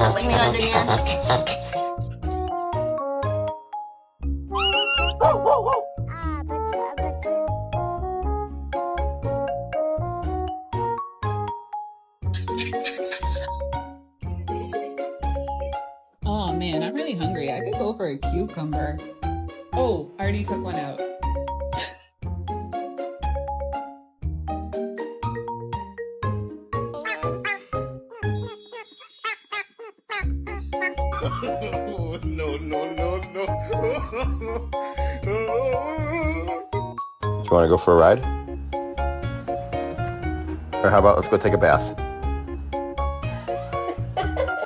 Sabay nga dyan yan. Oh man, I'm really hungry. I could go for a cucumber. Oh, I already took one out. No, no, no, no. Do you want to go for a ride? Or how about let's go take a bath?